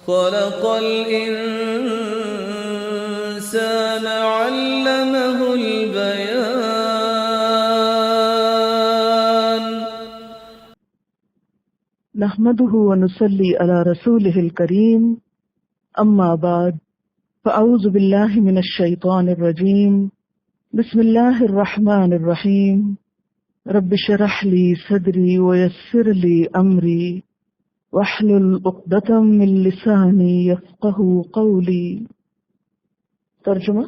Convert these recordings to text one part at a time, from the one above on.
خلق الإنسان علمه البيان. نحمده ونصلي على رسوله الكريم، أما بعد، فأعوذ بالله من الشيطان الرجيم. بسم الله الرحمن الرحيم. رب اشرح لي صدري ويسر لي أمري واحلل عقدة من لساني يفقهوا قولي. ترجمہ: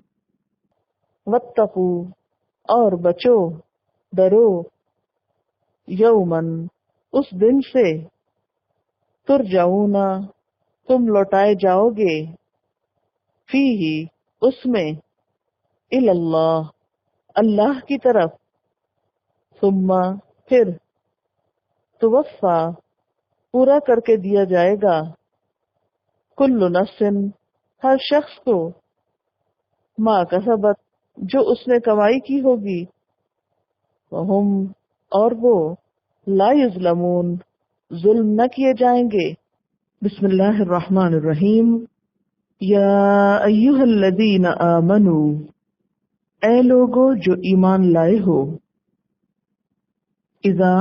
واتقوا، اور بچو، ڈرو، یومن، اس دن سے، ترجعون، تم لوٹائے جاؤ گے، فیہ، اس میں، الی اللہ، اللہ کی طرف، ثم، پھر، توفی، پورا کر کے دیا جائے گا، کل نفس، ہر شخص کو، ما کسبت، جو اس نے کمائی کی ہوگی، وہم، اور وہ، لا یظلمون، ظلم نہ کیے جائیں گے۔ بسم اللہ الرحمن الرحیم۔ یا ایہا الذین آمنوا، اے لوگو جو ایمان لائے ہو، اذا،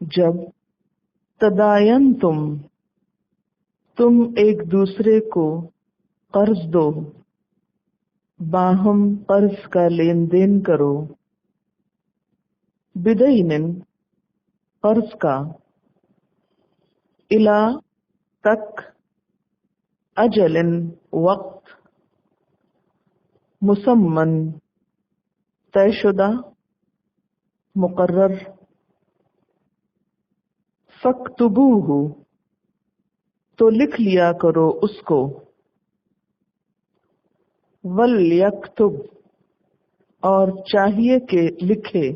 جب، تداینتم، تم ایک دوسرے کو قرض دو، باہم قرض کا لین دین کرو، بدین، قرض کا، الا، تک، اجل، وقت، مسمن، طے شدہ، مقرر، فاکتبوہ، تو لکھ لیا کرو اس کو، ولیکتب، اور چاہیے کہ لکھے،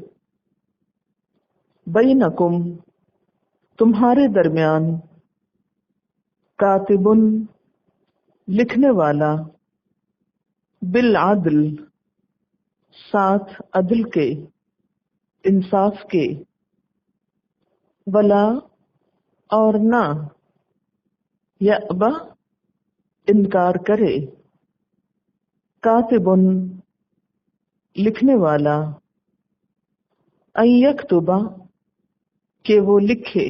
بینکم، تمہارے درمیان، کاتبن، لکھنے والا، بالعدل، ساتھ عدل کے، انصاف کے، ولا، اور نہ، یأبا، انکار کرے، کاتبن، لکھنے والا، ان یکتبا، کہ وہ لکھے،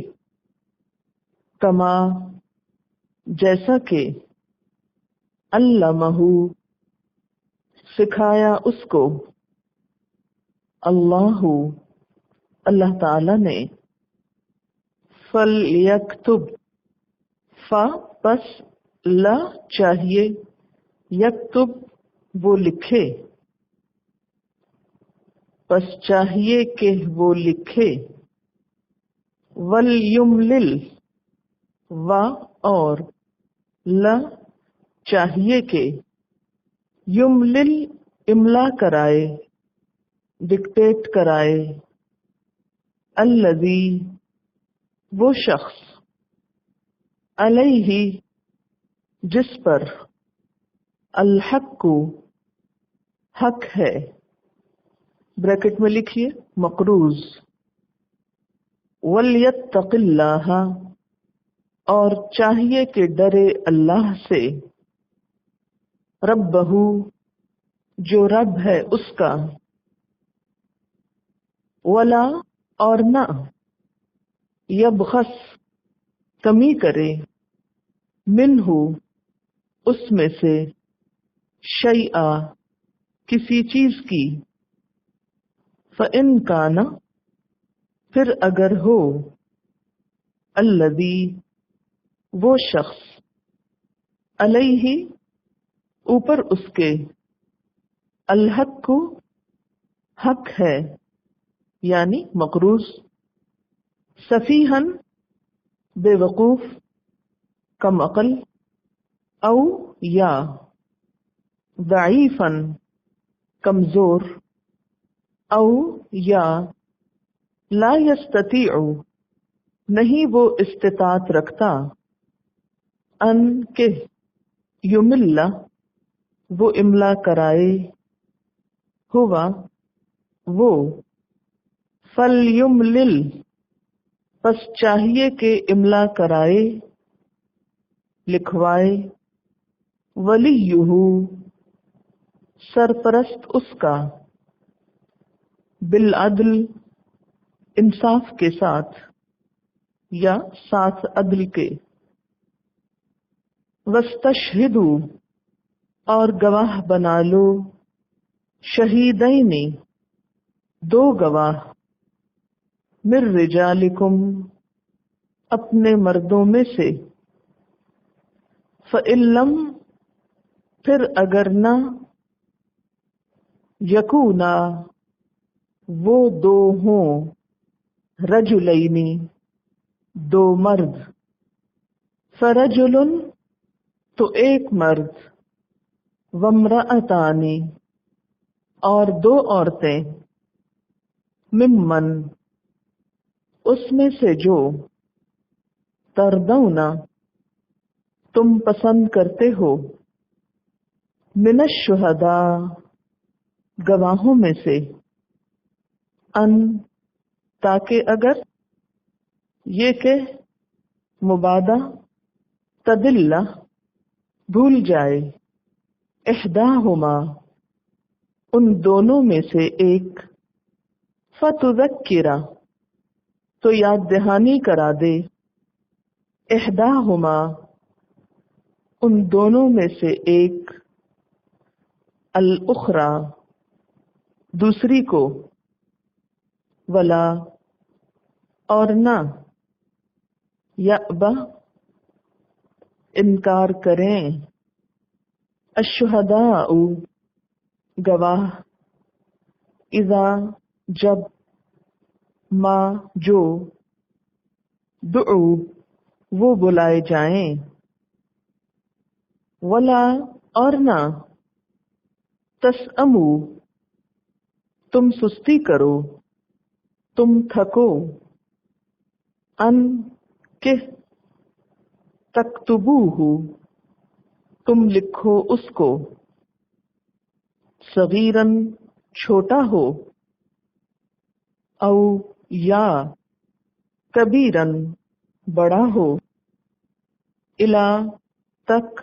کما، جیسا کہ، علمہ، سکھایا اس کو، اللہ، اللہ تعالی نے، فلیکتب، فا، پس، لا، چاہیے، یکتب، وہ لکھے، پس چاہیے کہ وہ لکھے، ولیملل، و، اور، لا، چاہیے کہ، یملل، املا کرائے، ڈکٹیٹ کرائے، الذی، وہ شخص، علیہ، جس پر، الحق، حق ہے، بریکٹ میں لکھیے مقروض، ولیتق اللہ، اور چاہیے کہ ڈرے اللہ سے، ربہ، جو رب ہے اس کا، ولا، اور نہ، یبخس، کمی کرے، منہ، اس میں سے، شیئا، کسی چیز کی، فإن کان، پھر اگر ہو، الذی، وہ شخص، علیہ، اوپر اس کے، الحق، حق ہے، یعنی مقروض، سفیہن، بے وقوف، کم عقل، او، یا، ضعیفن، کمزور، او، یا، لا یستطیع، نہیں وہ استطاعت رکھتا، ان، کہ، یمل، وہ املا کرائے، ہوا، وہ، فلیملل، پس چاہیے کہ املا کرائے، لکھوائے، ولیہ سرپرست اس کا، بالعدل انصاف کے ساتھ یا ساتھ عدل کے، واستشہدوا اور گواہ بنا لو، شہیدین دو گواہ، من رجالکم اپنے مردوں میں سے، فإن لم پھر اگر نہ، یکونا وہ دو ہوں، رجلینی دو مرد، فرجل تو ایک مرد، وامرأتانی اور دو عورتیں، ممن اس میں سے جو، تردونا تم پسند کرتے ہو، من الشہداء گواہوں میں سے، ان تاکہ اگر، یہ کہ مبادہ، تدل بھول جائے، احداہما ان دونوں میں سے ایک، فتذکرہ تو یاد دہانی کرا دے، احداہما ان دونوں میں سے ایک، الاخری دوسری کو، ولا اور نہ، یأبا انکار کریں، الشہداء گواہ، اذا جب، ما جو، دعو وہ بلائے جائیں، ولا اور نہ، تسأمو تم سستی کرو، تم تھکو، ان کہ تکتبوہ تم لکھو اس کو، صغیرن چھوٹا ہو، او یا کبیرن بڑا ہو، الا تک،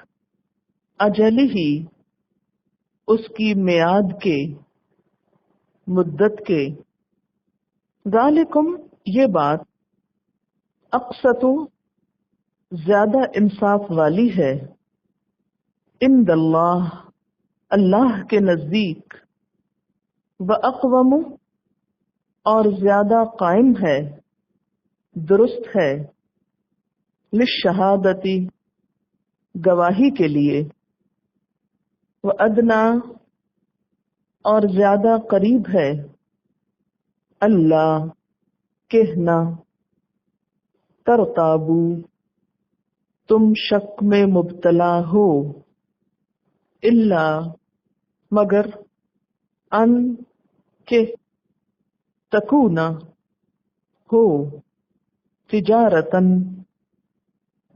اجلہ اس کی میعاد کے، مدت کے، ذالکم یہ بات، اقسط زیادہ انصاف والی ہے، عند اللہ اللہ کے نزدیک، واقوم اور زیادہ قائم ہے، درست ہے، للشہادتی گواہی کے لیے، وادنا اور زیادہ قریب ہے، اللہ کہنا، ترتابو تم شک میں مبتلا ہو، الا مگر، ان کہ تکونا ہو، تجارتن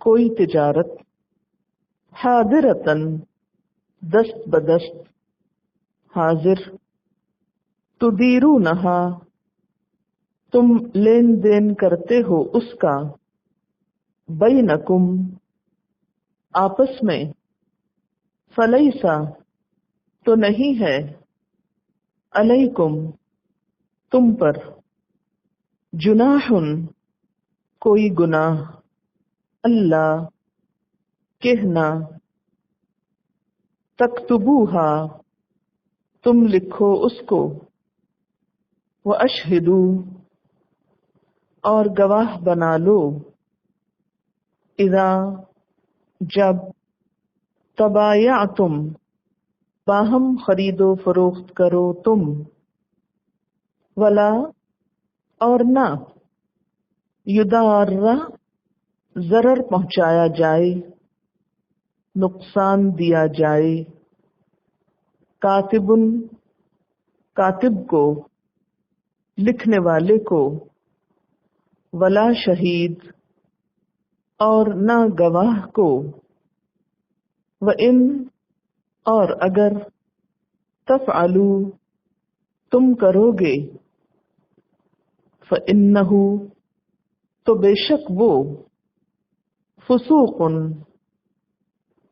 کوئی تجارت، حاضرتن دست بدست، حاضر، تدیرونہا تم لین دین کرتے ہو اس کا، بینکم آپس میں، فلیسا تو نہیں ہے، علیکم تم پر، جناح کوئی گناہ، اللہ کہنا، تکتبوہا تم لکھو اس کو، واشہدوا اور گواہ بنا لو، اذا جب، تبایعتم باہم خرید و فروخت کرو تم، ولا اور نہ، یدار ضرر پہنچایا جائے، نقصان دیا جائے، کاتبن کاتب کو، لکھنے والے کو، ولا شہید اور نہ گواہ کو، وَإِن اور اگر، تفعلوا تم کرو گے، فَإِنَّهُ تو بے شک وہ، فسوق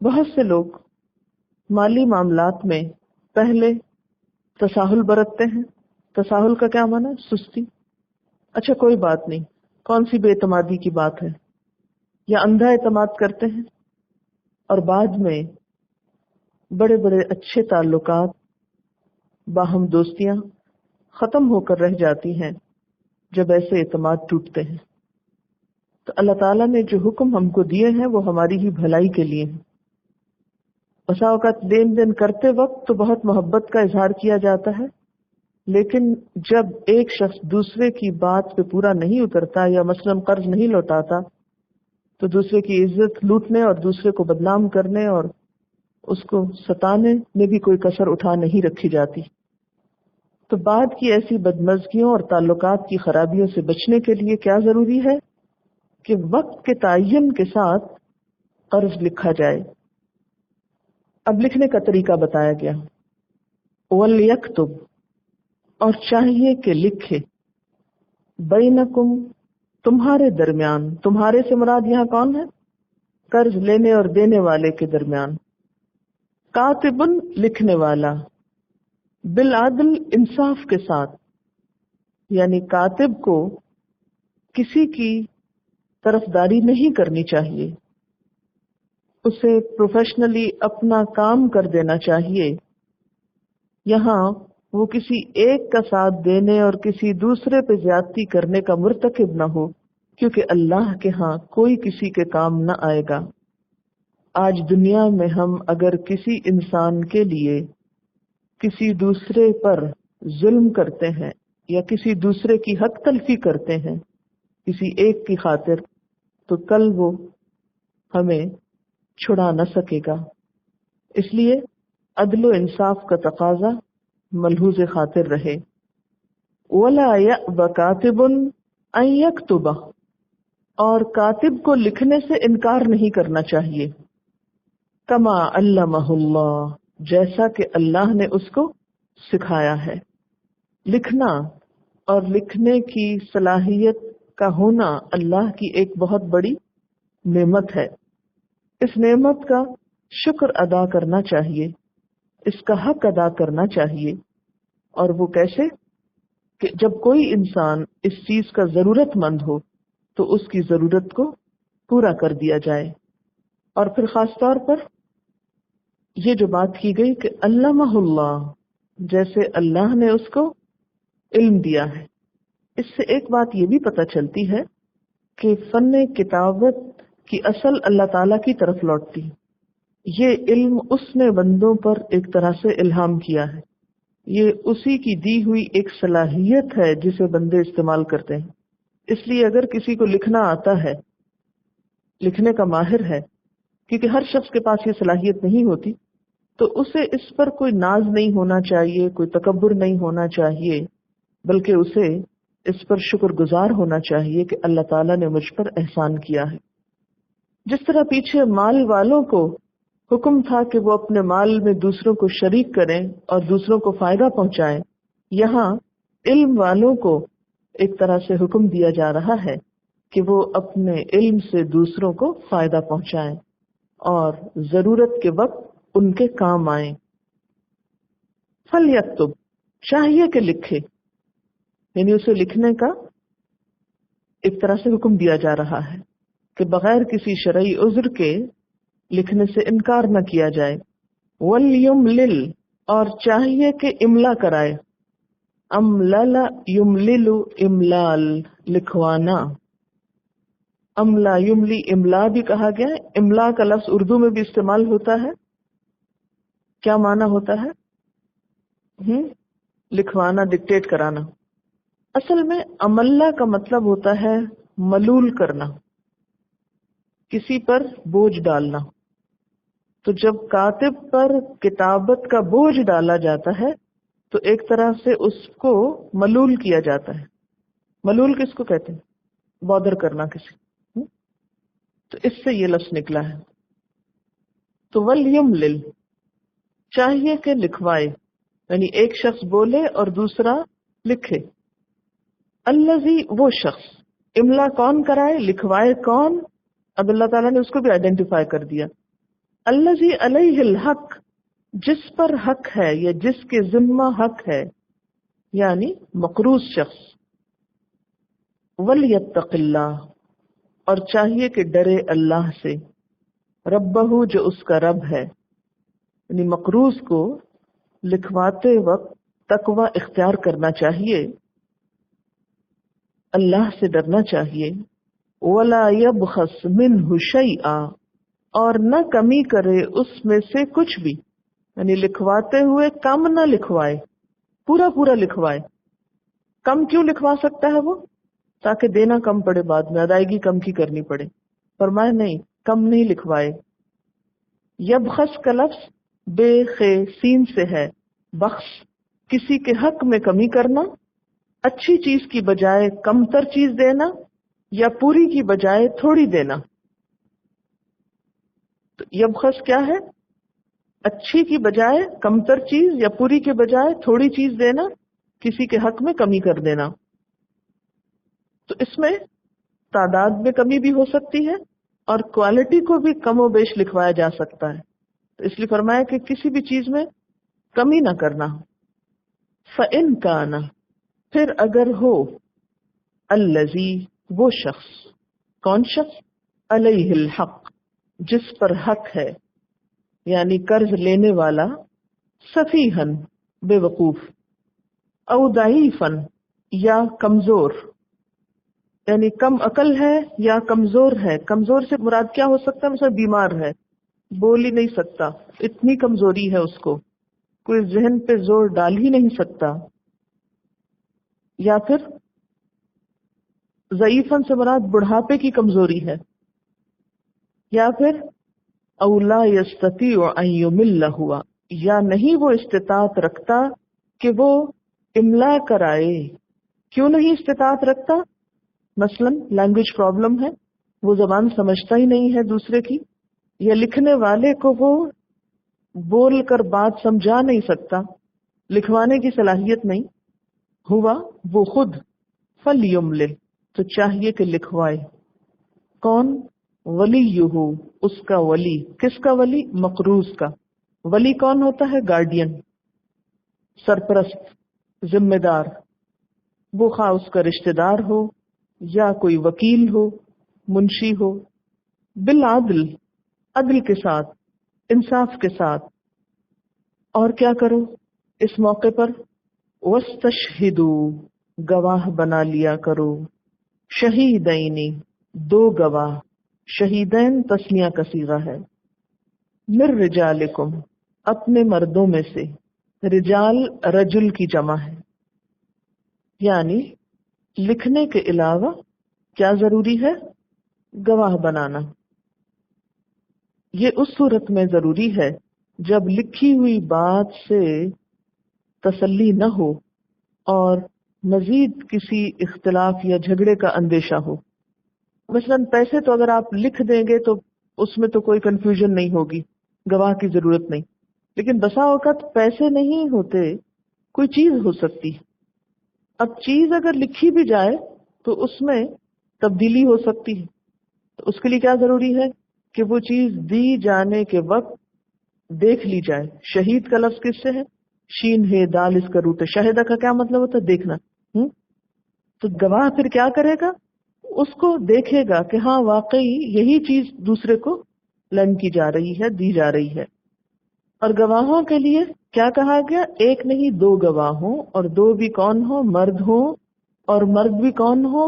بہت سے لوگ مالی معاملات میں پہلے تساہل برتتے ہیں. تساہل کا کیا معنی؟ سستی. اچھا کوئی بات نہیں، کون سی بے اعتمادی کی بات ہے، یا اندھا اعتماد کرتے ہیں، اور بعد میں بڑے بڑے اچھے تعلقات، باہم دوستیاں ختم ہو کر رہ جاتی ہیں جب ایسے اعتماد ٹوٹتے ہیں. تو اللہ تعالیٰ نے جو حکم ہم کو دیے ہیں وہ ہماری ہی بھلائی کے لیے ہیں. بسا اوقات لین دین کرتے وقت تو بہت محبت کا اظہار کیا جاتا ہے، لیکن جب ایک شخص دوسرے کی بات پہ پورا نہیں اترتا یا مثلاً قرض نہیں لوٹاتا تو دوسرے کی عزت لوٹنے اور دوسرے کو بدنام کرنے اور اس کو ستانے میں بھی کوئی کسر اٹھا نہیں رکھی جاتی. تو بعد کی ایسی بدمزگیوں اور تعلقات کی خرابیوں سے بچنے کے لیے کیا ضروری ہے کہ وقت کے تعین کے ساتھ قرض لکھا جائے. اب لکھنے کا طریقہ بتایا گیا. وَلْيَكْتُبْ، اور چاہیے کہ لکھے، بینکم، تمہارے درمیان. تمہارے سے مراد یہاں کون ہے؟ قرض لینے اور دینے والے کے درمیان. کاتبن، لکھنے والا، بالعدل، انصاف کے ساتھ. یعنی کاتب کو کسی کی طرفداری نہیں کرنی چاہیے، اسے پروفیشنلی اپنا کام کر دینا چاہیے. یہاں وہ کسی ایک کا ساتھ دینے اور کسی دوسرے پہ زیادتی کرنے کا مرتکب نہ ہو، کیونکہ اللہ کے ہاں کوئی کسی کے کام نہ آئے گا. آج دنیا میں ہم اگر کسی انسان کے لیے کسی دوسرے پر ظلم کرتے ہیں یا کسی دوسرے کی حق تلفی کرتے ہیں کسی ایک کی خاطر، تو کل وہ ہمیں چھڑا نہ سکے گا. اس لیے عدل و انصاف کا تقاضا ملحوظ خاطر رہے. وَلَا يَأْبَ كَاتِبٌ أَن يَكْتُبَ، اور کاتب کو لکھنے سے انکار نہیں کرنا چاہیے. کما علمہ اللہ، جیسا کہ اللہ نے اس کو سکھایا ہے. لکھنا اور لکھنے کی صلاحیت کا ہونا اللہ کی ایک بہت بڑی نعمت ہے. اس نعمت کا شکر ادا کرنا چاہیے، اس کا حق ادا کرنا چاہیے. اور وہ کیسے؟ کہ جب کوئی انسان اس چیز کا ضرورت مند ہو تو اس کی ضرورت کو پورا کر دیا جائے. اور پھر خاص طور پر یہ جو بات کی گئی کہ علمہ اللہ، جیسے اللہ نے اس کو علم دیا ہے. اس سے ایک بات یہ بھی پتہ چلتی ہے کہ فن کتابت کی اصل اللہ تعالیٰ کی طرف لوٹتی. یہ علم اس نے بندوں پر ایک طرح سے الہام کیا ہے، یہ اسی کی دی ہوئی ایک صلاحیت ہے جسے بندے استعمال کرتے ہیں. اس لیے اگر کسی کو لکھنا آتا ہے، لکھنے کا ماہر ہے، کیونکہ ہر شخص کے پاس یہ صلاحیت نہیں ہوتی، تو اسے اس پر کوئی ناز نہیں ہونا چاہیے، کوئی تکبر نہیں ہونا چاہیے، بلکہ اسے اس پر شکر گزار ہونا چاہیے کہ اللہ تعالیٰ نے مجھ پر احسان کیا ہے. جس طرح پیچھے مال والوں کو حکم تھا کہ وہ اپنے مال میں دوسروں کو شریک کریں اور دوسروں کو فائدہ پہنچائیں، یہاں علم والوں کو ایک طرح سے حکم دیا جا رہا ہے کہ وہ اپنے علم سے دوسروں کو فائدہ پہنچائیں اور ضرورت کے وقت ان کے کام آئیں. فَلْيَكْتُبْ، چاہیے کہ لکھے، یعنی اسے لکھنے کا ایک طرح سے حکم دیا جا رہا ہے کہ بغیر کسی شرعی عذر کے لکھنے سے انکار نہ کیا جائے. وَلْيُمْلِلْ، اور چاہیے کہ املا کرائے. املل یملل، املال، لکھوانا. املا یملی، املا بھی کہا گیا ہے. املا کا لفظ اردو میں بھی استعمال ہوتا ہے. کیا معنی ہوتا ہے؟ لکھوانا، ڈکٹیٹ کرانا. اصل میں املا کا مطلب ہوتا ہے ملول کرنا، کسی پر بوجھ ڈالنا. تو جب کاتب پر کتابت کا بوجھ ڈالا جاتا ہے تو ایک طرح سے اس کو ملول کیا جاتا ہے. ملول کس کو کہتے ہیں؟ بادر کرنا کسی. تو اس سے یہ لفظ نکلا ہے. تو وَلْيُمْلِلْ، چاہیے کہ لکھوائے، یعنی ایک شخص بولے اور دوسرا لکھے. الذی، وہ شخص. املا کون کرائے، لکھوائے کون؟ اب اللہ تعالیٰ نے اس کو بھی آئیڈینٹیفائی کر دیا. الذی علیہ الحق، جس پر حق ہے یا جس کے ذمہ حق ہے، یعنی مقروض شخص. ولیتق اللہ، اور چاہیے کہ ڈرے اللہ سے، ربہ، جو اس کا رب ہے. یعنی مقروض کو لکھواتے وقت تقوی اختیار کرنا چاہیے، اللہ سے ڈرنا چاہیے. ولا یبخس منہ شیئا، اور نہ کمی کرے اس میں سے کچھ بھی. یعنی لکھواتے ہوئے کم نہ لکھوائے، پورا پورا لکھوائے. کم کیوں لکھوا سکتا ہے وہ؟ تاکہ دینا کم پڑے، بعد میں ادائیگی کم کی کرنی پڑے. فرمائے نہیں، کم نہیں لکھوائے. یبخس کا لفظ بے خے سین سے ہے. بخش، کسی کے حق میں کمی کرنا، اچھی چیز کی بجائے کم تر چیز دینا، یا پوری کی بجائے تھوڑی دینا. تو یبخس کیا ہے؟ اچھی کی بجائے کم تر چیز یا پوری کے بجائے تھوڑی چیز دینا، کسی کے حق میں کمی کر دینا. تو اس میں تعداد میں کمی بھی ہو سکتی ہے اور کوالٹی کو بھی کم و بیش لکھوایا جا سکتا ہے. تو اس لیے فرمایا کہ کسی بھی چیز میں کمی نہ کرنا. فَإِن كَانَ، پھر اگر ہو، الذی، وہ شخص. کون شخص؟ علیہ الحق، جس پر حق ہے، یعنی قرض لینے والا. سفیہن، بے وقوف. او ضعیفن، یا کمزور، یعنی کم عقل ہے یا کمزور ہے. کمزور سے مراد کیا ہو سکتا ہے؟ مثلا بیمار ہے، بول ہی نہیں سکتا، اتنی کمزوری ہے اس کو، کوئی ذہن پہ زور ڈال ہی نہیں سکتا. یا پھر ضعیفن سے مراد بڑھاپے کی کمزوری ہے. یا پھر او لا یستطیع ان یمل ہوا، یا نہیں وہ استطاعت رکھتا کہ وہ املا کرائے. کیوں نہیں استطاعت رکھتا؟ مثلا لینگویج پرابلم ہے، وہ زبان سمجھتا ہی نہیں ہے دوسرے کی، یا لکھنے والے کو وہ بول کر بات سمجھا نہیں سکتا، لکھوانے کی صلاحیت نہیں. ہوا، وہ خود. فلیملل، تو چاہیے کہ لکھوائے. کون؟ ولیہ، اس کا ولی. کس کا ولی؟ مقروض کا. ولی کون ہوتا ہے؟ گارڈین، سرپرست، ذمہ دار. وہ خواہ اس کا رشتہ دار ہو یا کوئی وکیل ہو، منشی ہو. بالعدل، عدل کے ساتھ، انصاف کے ساتھ. اور کیا کرو اس موقع پر؟ وَاسْتَشْهِدُوا، گواہ بنا لیا کرو. شہیدین، دو گواہ. شہیدین تسنیہ کا صیغہ ہے. من رجالکم، اپنے مردوں میں سے. رجال رجل کی جمع ہے. یعنی لکھنے کے علاوہ کیا ضروری ہے؟ گواہ بنانا. یہ اس صورت میں ضروری ہے جب لکھی ہوئی بات سے تسلی نہ ہو اور مزید کسی اختلاف یا جھگڑے کا اندیشہ ہو. مثلا پیسے تو اگر آپ لکھ دیں گے تو اس میں تو کوئی کنفیوژن نہیں ہوگی، گواہ کی ضرورت نہیں. لیکن بسا اوقات پیسے نہیں ہوتے، کوئی چیز ہو سکتی. اب چیز اگر لکھی بھی جائے تو اس میں تبدیلی ہو سکتی ہے. تو اس کے لیے کیا ضروری ہے کہ وہ چیز دی جانے کے وقت دیکھ لی جائے. شہید کا لفظ کس سے ہے؟ شین ہے دال اس کا روٹ ہے. شاہدہ کا کیا مطلب ہوتا ہے؟ دیکھنا. تو گواہ پھر کیا کرے گا؟ اس کو دیکھے گا کہ ہاں واقعی یہی چیز دوسرے کو لینڈ کی جا رہی ہے، دی جا رہی ہے. اور گواہوں کے لیے کیا کہا گیا؟ ایک نہیں دو گواہ ہوں، اور دو بھی کون ہو؟ مرد ہوں. اور مرد بھی کون ہو؟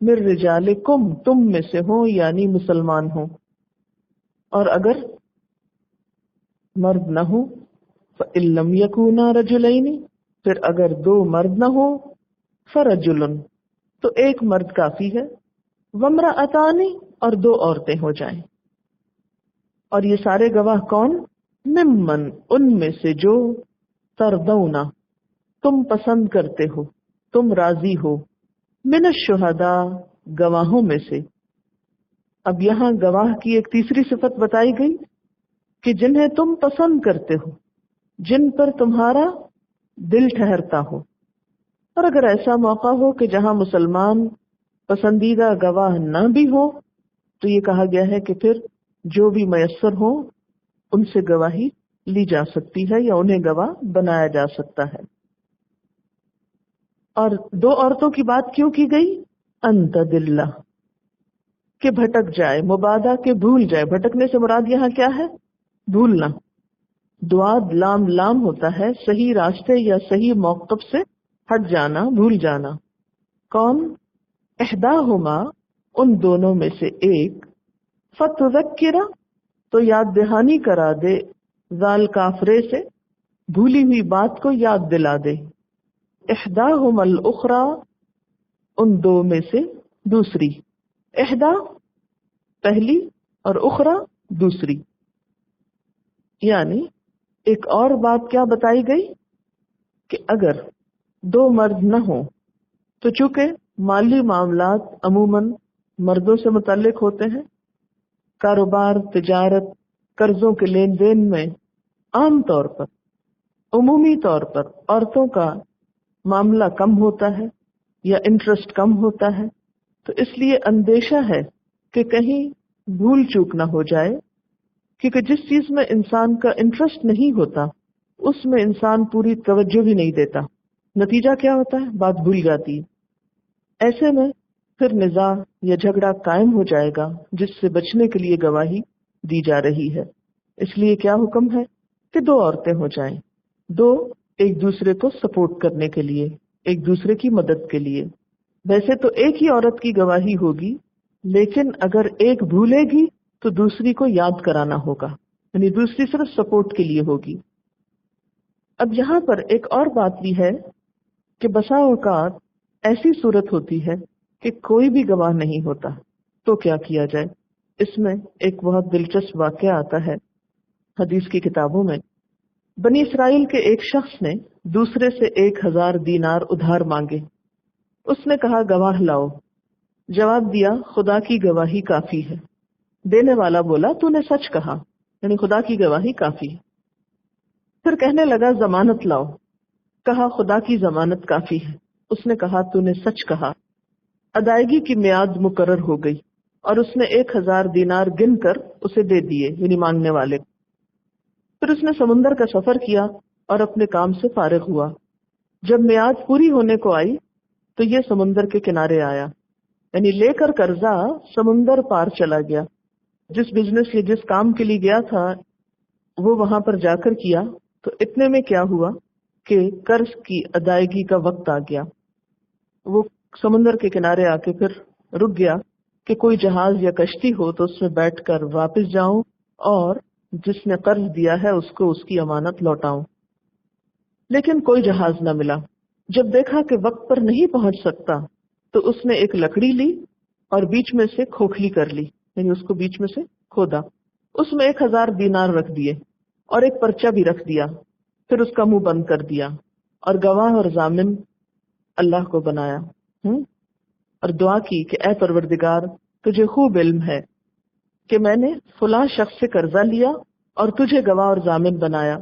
من رجالکم، تم میں سے ہوں، یعنی مسلمان ہوں. اور اگر مرد نہ ہو فَإِن لَّمْ يَكُونَا رَجُلَيْنِ، پھر اگر دو مرد نہ ہو فَرَجُلٌ، تو ایک مرد کافی ہے. وَامْرَأَتَانِ، اور دو عورتیں ہو جائیں. اور یہ سارے گواہ کون؟ ممن، ان میں سے جو، ترضونا، تم پسند کرتے ہو، تم راضی ہو. من الشہداء، گواہوں میں سے. اب یہاں گواہ کی ایک تیسری صفت بتائی گئی کہ جنہیں تم پسند کرتے ہو، جن پر تمہارا دل ٹھہرتا ہو. اور اگر ایسا موقع ہو کہ جہاں مسلمان پسندیدہ گواہ نہ بھی ہو تو یہ کہا گیا ہے کہ پھر جو بھی میسر ہو ان سے گواہی لی جا سکتی ہے یا انہیں گواہ بنایا جا سکتا ہے۔ اور دو عورتوں کی بات کیوں کی گئی؟ ان تضل، کہ بھٹک جائے، مبادا کہ بھول جائے۔ بھٹکنے سے مراد یہاں کیا ہے؟ بھولنا۔ دعاد لام لام ہوتا ہے صحیح راستے یا صحیح موقف سے ہٹ جانا، بھول جانا۔ کون؟ احداہما، ان دونوں میں سے ایک، فتذکرہ، تو یاد دہانی کرا دے، ذال کافرے سے، بھولی ہوئی بات کو یاد دلا دے۔ احداہما الاخری، ان دو میں سے دوسری۔ احدا پہلی اور اخری دوسری، یعنی ایک اور بات کیا بتائی گئی کہ اگر دو مرد نہ ہوں تو چونکہ مالی معاملات عموماً مردوں سے متعلق ہوتے ہیں، کاروبار، تجارت، قرضوں کے لین دین میں عام طور پر، عمومی طور پر عورتوں کا معاملہ کم ہوتا ہے یا انٹرسٹ کم ہوتا ہے، تو اس لیے اندیشہ ہے کہ کہیں بھول چوک نہ ہو جائے، کیونکہ جس چیز میں انسان کا انٹرسٹ نہیں ہوتا اس میں انسان پوری توجہ بھی نہیں دیتا، نتیجہ کیا ہوتا ہے؟ بات بھول جاتی ہے۔ ایسے میں پھر نزاع یا جھگڑا قائم ہو جائے گا، جس سے بچنے کے لیے گواہی دی جا رہی ہے۔ اس لیے کیا حکم ہے کہ دو عورتیں ہو جائیں، دو ایک دوسرے کو سپورٹ کرنے کے لیے، ایک دوسرے کی مدد کے لیے۔ ویسے تو ایک ہی عورت کی گواہی ہوگی، لیکن اگر ایک بھولے گی تو دوسری کو یاد کرانا ہوگا، یعنی دوسری صرف سپورٹ کے لیے ہوگی۔ اب یہاں پر ایک اور بات بھی ہے کہ بسا اوقات ایسی صورت ہوتی ہے کہ کوئی بھی گواہ نہیں ہوتا، تو کیا کیا جائے؟ اس میں ایک بہت دلچسپ واقعہ آتا ہے حدیث کی کتابوں میں۔ بنی اسرائیل کے ایک شخص نے دوسرے سے 1000 دینار ادھار مانگے۔ اس نے کہا گواہ لاؤ۔ جواب دیا خدا کی گواہی کافی ہے۔ دینے والا بولا تو نے سچ کہا، یعنی خدا کی گواہی کافی ہے۔ پھر کہنے لگا ضمانت لاؤ۔ کہا خدا کی ضمانت کافی ہے۔ اس نے کہا تو نے سچ کہا۔ ادائیگی کی میعاد مقرر ہو گئی اور اس نے 1000 دینار گن کر اسے دے دیے، یعنی مانگنے والے۔ پھر اس نے سمندر کا سفر کیا اور اپنے کام سے فارغ ہوا۔ جب میعاد پوری ہونے کو آئی تو یہ سمندر کے کنارے آیا، یعنی لے کر قرضہ سمندر پار چلا گیا۔ جس بزنس یا جس کام کے لیے گیا تھا وہ وہاں پر جا کر کیا، تو اتنے میں کیا ہوا کہ قرض کی ادائیگی کا وقت آ گیا۔ وہ سمندر کے کنارے آ کے پھر رک گیا کہ کوئی جہاز یا کشتی ہو تو اس میں بیٹھ کر واپس جاؤں اور جس نے قرض دیا ہے اس کو اس کی امانت لوٹاؤں، لیکن کوئی جہاز نہ ملا۔ جب دیکھا کہ وقت پر نہیں پہنچ سکتا تو اس نے ایک لکڑی لی اور بیچ میں سے کھوکھلی کر لی، یعنی اس کو بیچ میں سے کھودا۔ اس میں 1000 دینار رکھ دیے اور ایک پرچہ بھی رکھ دیا، پھر اس کا منہ بند کر دیا اور گواہ اور ضامن اللہ کو بنایا، اور دعا کی کہ اے پروردگار تجھے خوب علم ہے کہ میں نے فلاں شخص سے قرضہ لیا اور تجھے گواہ اور ضامن بنایا،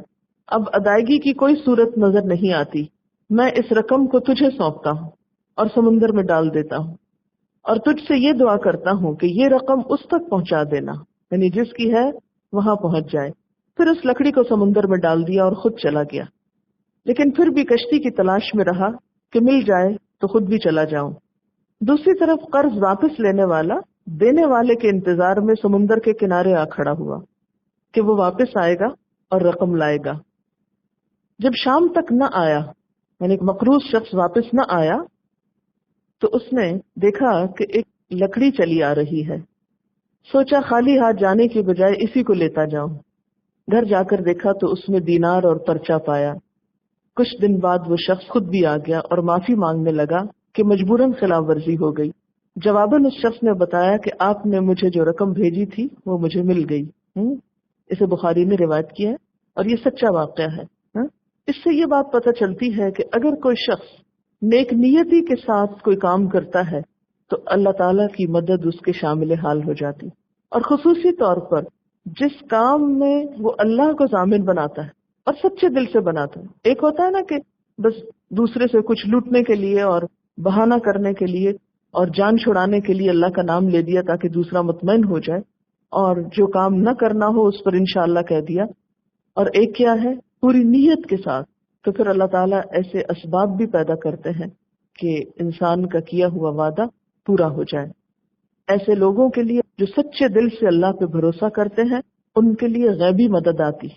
اب ادائیگی کی کوئی صورت نظر نہیں آتی، میں اس رقم کو تجھے سونپتا ہوں اور سمندر میں ڈال دیتا ہوں، اور تجھ سے یہ دعا کرتا ہوں کہ یہ رقم اس تک پہنچا دینا، یعنی جس کی ہے وہاں پہنچ جائے۔ پھر اس لکڑی کو سمندر میں ڈال دیا اور خود چلا گیا، لیکن پھر بھی کشتی کی تلاش میں رہا کہ مل جائے تو خود بھی چلا جاؤں۔ دوسری طرف قرض واپس لینے والا دینے والے کے انتظار میں سمندر کے کنارے آ کھڑا ہوا کہ وہ واپس آئے گا اور رقم لائے گا۔ جب شام تک نہ آیا، یعنی مقروض شخص واپس نہ آیا، تو اس نے دیکھا کہ ایک لکڑی چلی آ رہی ہے۔ سوچا خالی ہاتھ جانے کی بجائے اسی کو لیتا جاؤں۔ گھر جا کر دیکھا تو اس میں دینار اور پرچہ پایا۔ کچھ دن بعد وہ شخص خود بھی آ گیا اور معافی مانگنے لگا کہ مجبوراً خلاف ورزی ہو گئی۔ جواباً اس شخص نے بتایا کہ آپ نے مجھے جو رقم بھیجی تھی وہ مجھے مل گئی۔ اسے بخاری نے روایت کیا ہے اور یہ سچا واقعہ ہے۔ اس سے یہ بات پتہ چلتی ہے کہ اگر کوئی شخص نیک نیتی کے ساتھ کوئی کام کرتا ہے تو اللہ تعالیٰ کی مدد اس کے شامل حال ہو جاتی، اور خصوصی طور پر جس کام میں وہ اللہ کو ضامن بناتا ہے اور سچے دل سے بناتا ہے۔ ایک ہوتا ہے نا کہ بس دوسرے سے کچھ لوٹنے کے لیے اور بہانہ کرنے کے لیے اور جان چھڑانے کے لیے اللہ کا نام لے دیا تاکہ دوسرا مطمئن ہو جائے، اور جو کام نہ کرنا ہو اس پر انشاءاللہ کہہ دیا، اور ایک کیا ہے پوری نیت کے ساتھ، تو پھر اللہ تعالیٰ ایسے اسباب بھی پیدا کرتے ہیں کہ انسان کا کیا ہوا وعدہ پورا ہو جائے۔ ایسے لوگوں کے لیے جو سچے دل سے اللہ پہ بھروسہ کرتے ہیں، ان کے لیے غیبی مدد آتی،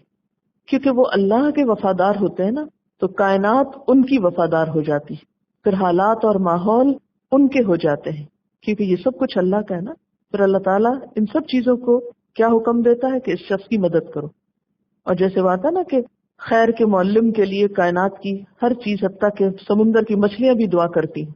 کیونکہ وہ اللہ کے وفادار ہوتے ہیں نا، تو کائنات ان کی وفادار ہو جاتی، پھر حالات اور ماحول ان کے ہو جاتے ہیں، کیونکہ یہ سب کچھ اللہ کا ہے نا۔ پھر اللہ تعالیٰ ان سب چیزوں کو کیا حکم دیتا ہے کہ اس شخص کی مدد کرو، اور جیسے بات ہے نا کہ خیر کے معلم کے لیے کائنات کی ہر چیز حتیٰ کہ سمندر کی مچھلیاں بھی دعا کرتی ہیں،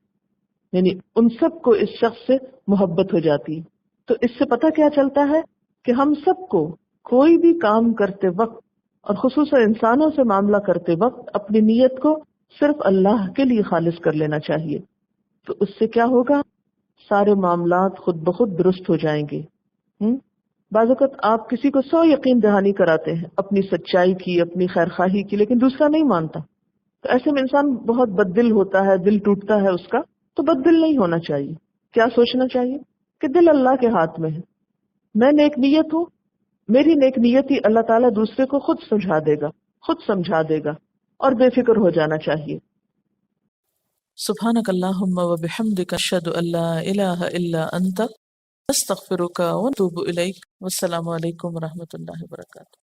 یعنی ان سب کو اس شخص سے محبت ہو جاتی ہے۔ تو اس سے پتہ کیا چلتا ہے کہ ہم سب کو کوئی بھی کام کرتے وقت، اور خصوصاً انسانوں سے معاملہ کرتے وقت، اپنی نیت کو صرف اللہ کے لیے خالص کر لینا چاہیے۔ تو اس سے کیا ہوگا، سارے معاملات خود بخود درست ہو جائیں گے۔ بعض اوقات آپ کسی کو 100 یقین دہانی کراتے ہیں اپنی سچائی کی، اپنی خیر خواہی کی، لیکن دوسرا نہیں مانتا، تو ایسے میں انسان بہت بد دل ہوتا ہے، دل ٹوٹتا ہے اس کا۔ تو بد دل نہیں ہونا چاہیے، کیا سوچنا چاہیے کہ دل اللہ کے ہاتھ میں ہے، میں نیک نیت ہوں، میری نیک نیت ہی اللہ تعالیٰ دوسرے کو خود سمجھا دے گا، اور بے فکر ہو جانا چاہیے۔ سبحانک اللہم و بحمدک اشہد ان لا الہ الا انت استغفرک و اتوب الیک۔ والسلام علیکم و رحمۃ اللہ وبرکاتہ۔